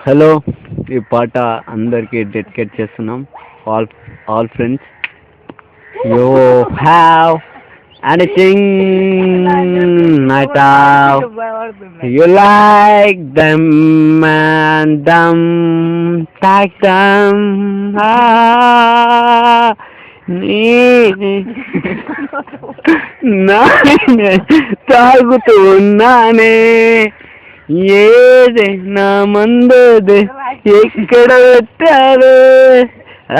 Hello, ఈ పాట అందరికి డెడికేట్ చేస్తున్నాం. All friends, you have anything night out you like them and them like them నానే తాగుతూ ఉన్నానే ఏదే నా మందుదే ఎక్కడ పెట్టారు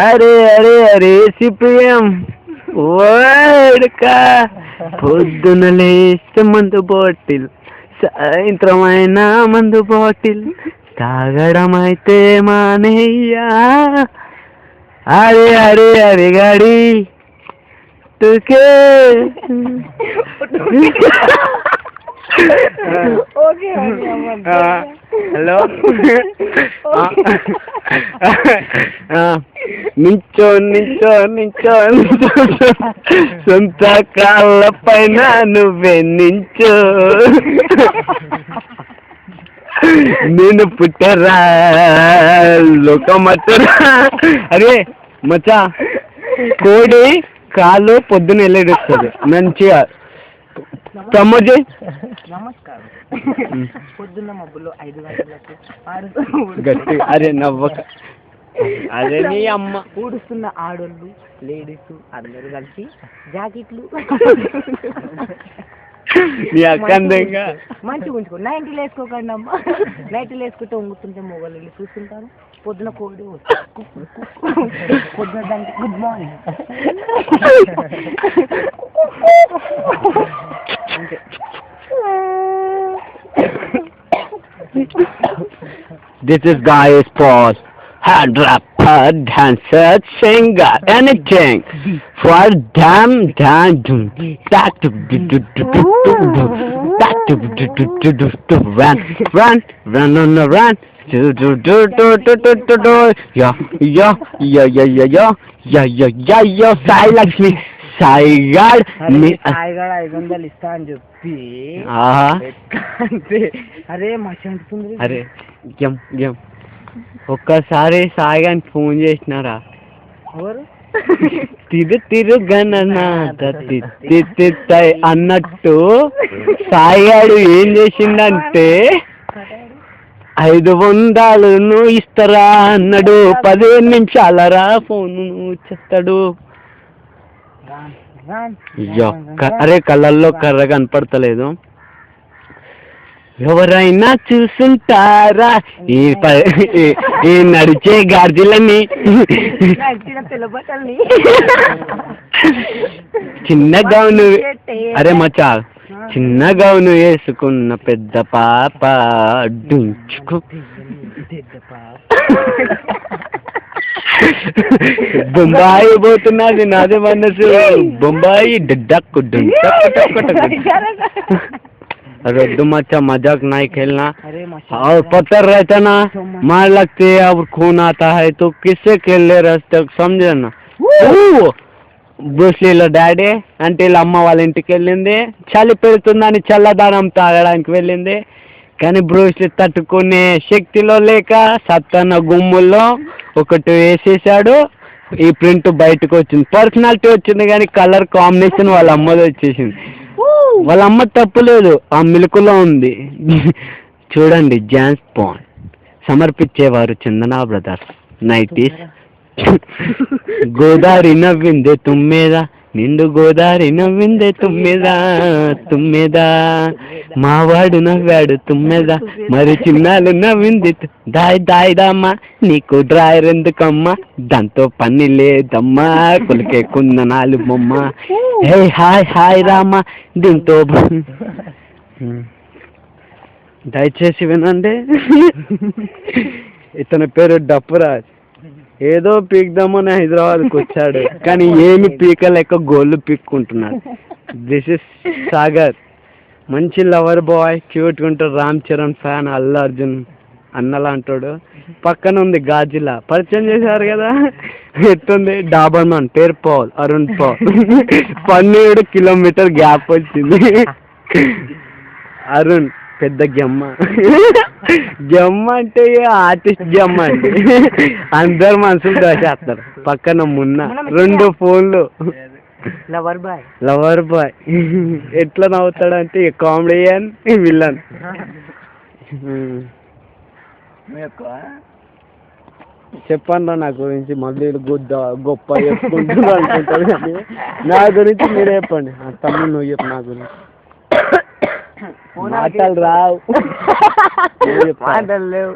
అరే అరే అరే సిపిఎం వాడుకా పొద్దున లేస్తే మందు బాటిల్ సాయంత్రం అయినా మందు బాటిల్ తాగడం అయితే మానేయ్యా అరే అరే అరే గాడి తుకే హలో నించో నించో నించో సొంత కాళ్ళ పైన నువ్వే నించో నేను పుట్టరా లోకమచ్చరా. అరే మచ్చా, కోడి కాలు పొద్దున వెళ్ళేస్తుంది మంచిగా ప్రమోట్ చేయి. పొద్దున్న మబ్బులో 5 గంటలకు గట్టి అరే నవ్వక. అదే నీ అమ్మ ఊడుస్తున్న ఆడోళ్ళు లేడీస్ అందరూ కలిసి జాకెట్లు నీ అక్కందంగా మంచిగా ఉంచుకో. నైట్లు వేసుకోకండి అమ్మ. నైట్లు వేసుకుంటే వంగుతుంటే మొగలు వెళ్ళి చూస్తుంటారు. పొద్దున కోడి పొద్దున దానికి good morning. This is Guy's pause. Hand rapper, dancer, singer, anything. For damn, that run on the run. Yo, Sai Lakshmi. సాయిగాడ్ సాయిగాడ్ 500 ఇస్తా అని చెప్పి అరే మర్చిపోతుంది. అరే ఒక్కసారి సాయిగానికి ఫోన్ చేసినారా? ఎవరు? తిరుగణనాథ అన్నట్టు సాయిగాడు ఏం చేసిందంటే 500 ఇస్తారా అన్నాడు. 15 నిమిషాలరా ఫోన్ చేస్తాడు. అరే కళ్ళల్లో కర్ర కనపడతలేదు. ఎవరైనా చూసుంటారా ఈ నడిచే గార్జీలని, చిన్న గౌను. అరే మచ్చా, చిన్న గౌను వేసుకున్న పెద్ద పాప డుంచుకు బొంబాయి పోతున్నది నాదే మనసు. బొంబాయి డక్కు रद्दू मचा मजाक नहीं खेलना. और पत्थर रहता ना मार लगते है और खून आता है तो किससे खेल ले रहे समझे ना. బ్రూస్లీలో డాడీ అంటే వీళ్ళ అమ్మ వాళ్ళ ఇంటికి వెళ్ళింది. చలి పెడుతుందని చల్లదానం తాగడానికి వెళ్ళింది. కానీ బ్రూస్లీ తట్టుకునే శక్తిలో లేక సత్తన్న గుమ్ముల్లో ఒకటి వేసేసాడు. ఈ ప్రింట్ బయటకు వచ్చింది. పర్సనాలిటీ వచ్చింది కానీ కలర్ కాంబినేషన్ వాళ్ళ అమ్మది వచ్చేసింది. వాళ్ళ అమ్మ తప్పులేదు, ఆ మిలుకులో ఉంది. చూడండి, జాన్స్ పాయింట్ సమర్పించేవారు చందన బ్రదర్స్ 90s. గోదావరి నవ్విందే తుమ్మెద, నిండు గోదావరి నవ్విందే తుమ్మెద మావాడు నవ్వాడు తుమ్మెద, మరి చిన్నాలు నవ్వింది దాయిదామ్మా నీకు డ్రాయర్ ఎందుకమ్మా, దాంతో పని లేదమ్మా కొలికే కుందనాలు బొమ్మ. హే హాయ్ హాయ్ రామా దీంతో. దయచేసి వినండి, ఇతని పేరు డప్పురాజ్. ఏదో పీక్దామని హైదరాబాద్కి వచ్చాడు, కానీ ఏమి పీకలేక గోళ్ళు పీక్కుంటున్నాడు. దిస్ ఇస్ సాగర్, మంచి లవర్ బాయ్, క్యూట్గా ఉంటాడు. రామ్ చరణ్ ఫ్యాన్, అల్లు అర్జున్ అన్నలా అంటాడు. పక్కన ఉంది గాజిలా, పరిచయం చేశారు కదా. ఎట్టుంది డాబర్మన్, పేరు Paul, Arun Paul. 12 kilometre gap వచ్చింది. అరుణ్ పెద్ద జమ్మ జమ్మ అంటే ఆర్టిస్ట్ జమ్మ అండి. అందరు మనుషులు దోచేస్తారు. పక్కన మున్న 2 ఫోన్లు. లవర్ బాయ్ లవర్ బాయ్ ఎట్లా నవ్వుతాడంటే కామెడియన్ విలన్. చెప్పండి నా గురించి మళ్ళీ గొప్ప చెప్పుకుంటున్నా అనుకుంటారు కానీ నా గురించి మీరే చెప్పండి. తమ్ముడు నువ్వు చెప్పు నా గురించి. మాటలు రావు. మాటలు లేవు.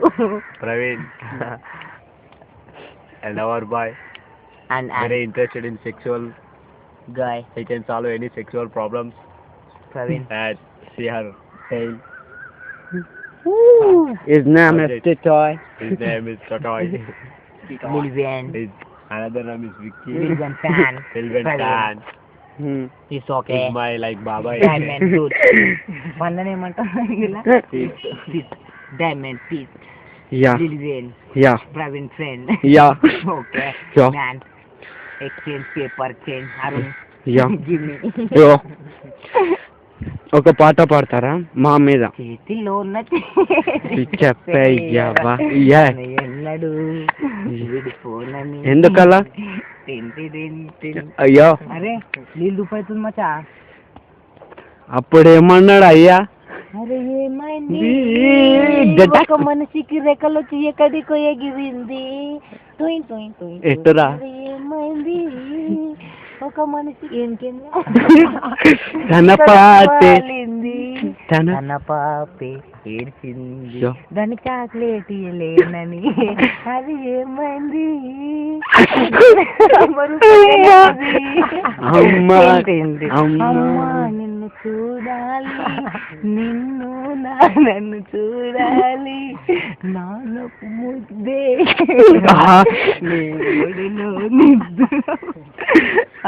Praveen a lover boy And very interested in sexual. guy He can solve any sexual problems Praveen. and see her tail. His name is Titoy. His name is Totoy. Lilvian. His another name is Vicky. Lilvian fan. Silvan Tan. It's okay. He's my like Baba. Diamond tooth. వందన ఏమంటారు ఇలా? Diamond teeth. Yeah. Lilvian. Yeah. Praveen friend. Yeah. Okay. Yeah. Man. Exchange paper change. Arun. Yeah. Jimmy. Yo. ఒక పాట పాడతారా మా మీద? చేతిలో ఉన్న చెప్పయ్యవా ఎన్నడు విడిపోనని. ఎందుకలా? అయ్యో అరే నీళ్ళు దుప్పైతుంది మచ్చా. అప్పుడు ఏమన్నాడు అయ్యా? అరే ఏమైంది? ఒక మనిషికి రెక్కలు వచ్చి ఎక్కడికో ఎగిరింది. ఎట్టురా? ఏమైంది? ఒక మనిషి ఏంటింది? తన పాటే తన పాపే ఏడ్చింది. దాన్ని చాక్లెట్ ఇయ్యలేనని. అది ఏమైంది? అమ్మా నిన్ను చూడాలి, నిన్ను నన్ను చూడాలి, నాన్నకు ముద్దే ఒడిలో నిద్దు.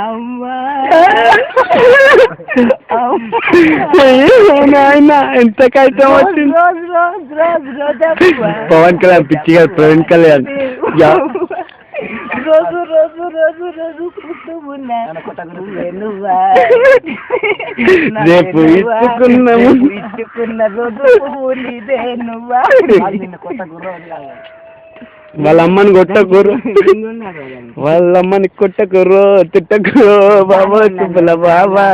అమ్మా ఎంత కష్టం వచ్చింది. పవన్ కళ్యాణ్ పిచ్చిగా ప్రవీణ్ కళ్యాణ్ రోజు రోజు రోజు రోజు పుట్టుకున్నా రేపు ఇచ్చుకున్న రోజు పువ్వులిదే నువ్వా. వాళ్ళమ్మని కొట్టకూరు, వాళ్ళమ్మని కొట్టకూరు, తిట్టకూరు బాబా తుబ్బల బాబా.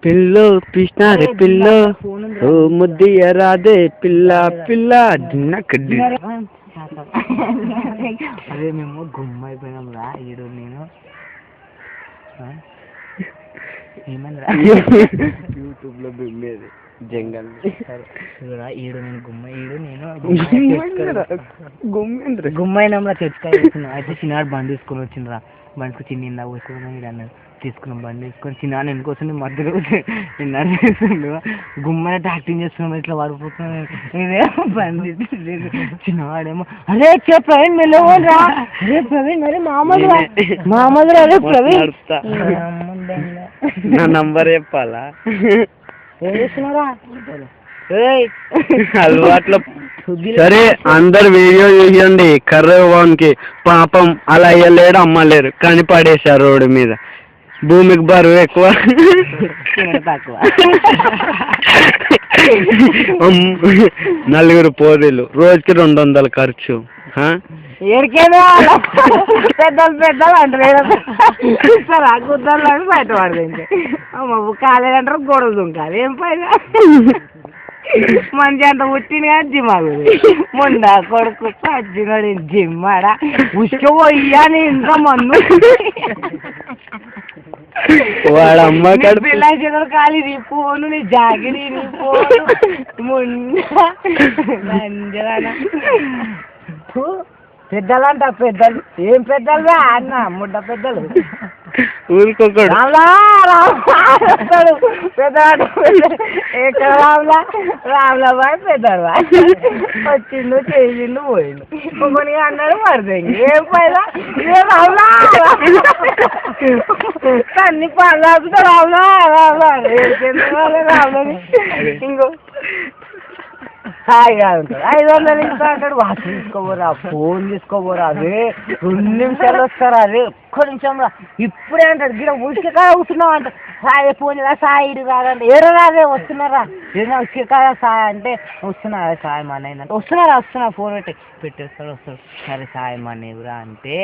పిల్లో పిష్నారే పిల్లో ఓ ముద్దియ రాదే పిల్ల పిల్ల దిన్నకడ్డి. అదే మేము గుమ్మ అయిపోయినాం రా. ఈడు నేను ఏమన్నా యూట్యూబ్ లో బిమ్మేది జంగల్. సరే ఈడు నేను నేను గుమ్మైనా చర్చకాయ వేసుకున్నాం. అయితే చిన్నాడు బండి తీసుకొని వచ్చిండ్రా. బండికి చిన్న ఇందా పోసుకున్నాం. ఈడు అన్నాడు తీసుకున్నాం బండి తీసుకొని. చిన్నాడు ఎన్నుకోసం మధ్యలో చిన్నాడు చేస్తుండు. గుమ్మైనా యాక్టింగ్ చేస్తున్నాం. ఇట్లా పడిపోతున్నాం. ఇదేమో బండి చిన్నవాడేమో అరే ప్రవీణ్ మెల్లవరా. అరే ప్రవీణ్ మరి మామూలు అరే ప్రవీణ్ నా నంబర్ చెప్పాలా? ఏం చేస్తున్నారా? అలవాట్లో. సరే అందరు వీడియో చూసండి. కర్రవానికి పాపం అలా అయ్యలేడు అమ్మలేరు కానీ పడేశారు రోడ్డు మీద. భూమికి బరువు ఎక్కువ, తక్కువ. 4 పోరీలు, రోజుకి 200 ఖర్చు. ఏడికేదో పెద్దలు అంటారు సరే గుద్దలు అని బయట పడుతుంది. అమ్మ కాలేదంటారు గొడవ దుంకాలి. ఏం పైన మంచి అంత పుట్టిన జిమ్మాడు మొండా కొడుకు సజ్జినాడు జిమ్మాడా ఉసుకపోయ్యాని ఇంకా మందు వాడమ్మ పిల్ల చేతులు ఖాళీ నీ ఫోను నీ జాగిరి నీ ఫోను ముండా పెద్దలంట పెద్దలు. ఏం పెద్దలు అన్న ముడ్డ పెద్దలు. ఊరుకోకడు పెద్దవాడు ఎక్కడ రాములా బాయ్ పెద్దవాడు వచ్చిండు చేసిండు పోయిండు. ఇంకొని అన్నాడు పడుతుంది. ఏం పైన రాములా అన్ని పనులు రాములా రాములా రాములని ఇంకో సాయి కాదు అంటాడు. 500 ఇస్తా అంటాడు. వాచ్ తీసుకోబోరా, ఫోన్ తీసుకోబోరా, అదే 2 నిమిషాలు వస్తారా, అదే ఒక్క నిమిషం రా ఇప్పుడే అంటాడు. గిడ ఉసిక కాడ కూర్చున్నావు అంట. సాయి ఫోన్ సాయి ఇటు కాదంటే ఏడో రాదే వస్తున్నారా, ఏదైనా ఉసిక కాదా సాయి అంటే వస్తున్నా, అదే సాయి మా అన్నయ్య వస్తున్నా ఫోన్ పెట్టేస్తాడు. వస్తాడు. సరే సాయి మా అన్నయ్యరా అంటే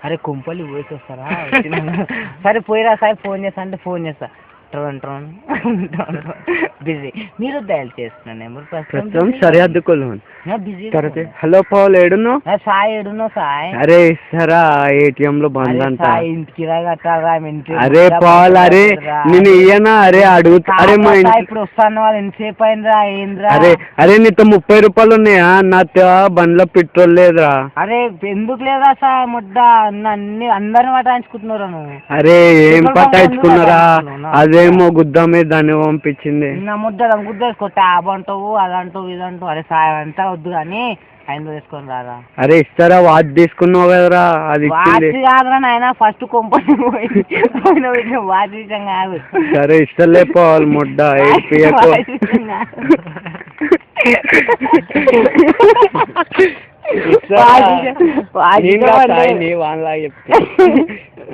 అరే కుంపలి పోయి వస్తారా, సరే పోయిరా సాయి ఫోన్ చేస్తా అంటే ఫోన్ చేస్తా. ట్రోన్ బిజీ. మీరు డయల్ చేస్తున్నా నెంబర్ ప్రస్తుతం సరిహద్దుకోలు బిజీ. హలో పౌల్ ఏడున్నావు? సాయి ఏడున్నావు సాయి? అరే ఇస్తారా ATM లో బంద్ అంట. ఇంటికి కట్టారా? అరే పౌల్ అరే నేను ఇయ్యనా? అరే అడుగుతా. అరే మా ఇప్పుడు వస్తాను వాళ్ళు ఎంతసేపు అయిందిరా ఏంద్రా? అరే నీతో 30 రూపాయలు ఉన్నాయా? నాతో బండ్లో పెట్రోల్ లేదురా. అరే ఎందుకు లేదా సాయి ముడ్డ అన్ని అందరిని పటాయించుకుంటున్నారా నువ్వు? అరే ఏం పటాయించుకున్నారా? అదేమో గుద్ద మీద దాన్ని పంపించింది. నా ముద్ద గుద్దేసుకో, ట్యాబ్ అంటావు అదంటావు ఇదంటావు. అరే సాయం అంతా వద్దు కానీ 500 వేసుకొని రారా. అరే ఇస్తారా? వాచ్ తీసుకున్నావు కదరా, అది వాచ్ కాదురా నాయన, ఫస్ట్ కొంపని పోయిన వాచ్ విషయం కాదు. సరే ఇస్తలే పోవాలి ముడ్డ ఏపీయకు.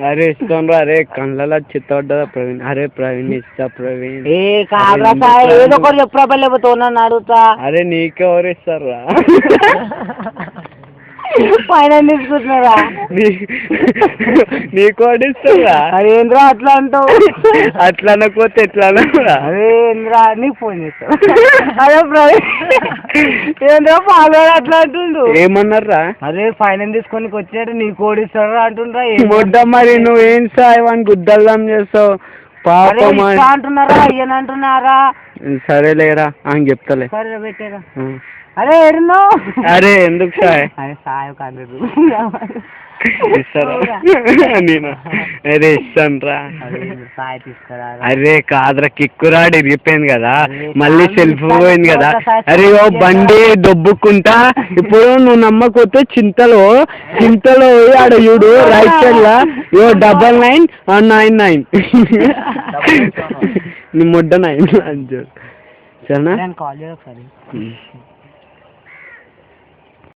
అరే ఇస్తాను. అరే కళ్ళలో చిత్తపడ్డదా ప్రవీణ్? అరే ప్రవీణ్ ఇస్తా ప్రవీణ్. ఏ కాదురా సాయి, ఏదో ఒకటి చెప్పురా లేకపోతే నన్ను అడుగుతా. అరే నీకెవరు ఇస్తారా? పైన తీసుకుంటున్నారా? నీకు ఇస్తారా? అరేంద్రా అట్లా అంటావు? అట్లా అనకపోతే ఎట్లా అనరా? అరేంద్రా నీకు ఫోన్ చేస్తావు. అదే ప్రవీణ్ ఏంద్రా పాల్గొడు అట్లా అంటుండు. ఏమన్నారా? అదే ఫైనాన్స్ తీసుకొని వచ్చాడు నీ కోడి ఇస్తాడు అంటుండ్రా. మొడ్డ మరి నువ్వేం సాయి వాడిని గుద్దల్లం చేస్తావు పాపం అంటున్నారా అయ్యనంటున్నారా? సరేలేరా అని చెప్తలే. సరే పెట్టారా. అరే ఎడున్నో? అరే ఎందుకు సాయి? అరే సాయి కాదు ఇస్తారా? నేను అరే ఇస్తాను రా. సాయి తీసుకురా. అరే కాదురా కిక్కురాడు ఇరిగిపోయింది కదా, మళ్ళీ సెల్ఫ్ పోయింది కదా. అరే ఓ బండి దొబ్బుకుంటా. ఇప్పుడు నువ్వు నమ్మకపోతే చింతలో పోయి ఆడ చూడు రైట్ సైడ్ లా 9999 నీ ముడ్డ 9 అని చూడు. సరేనా? కాల్ చేయరు ఒకసారి.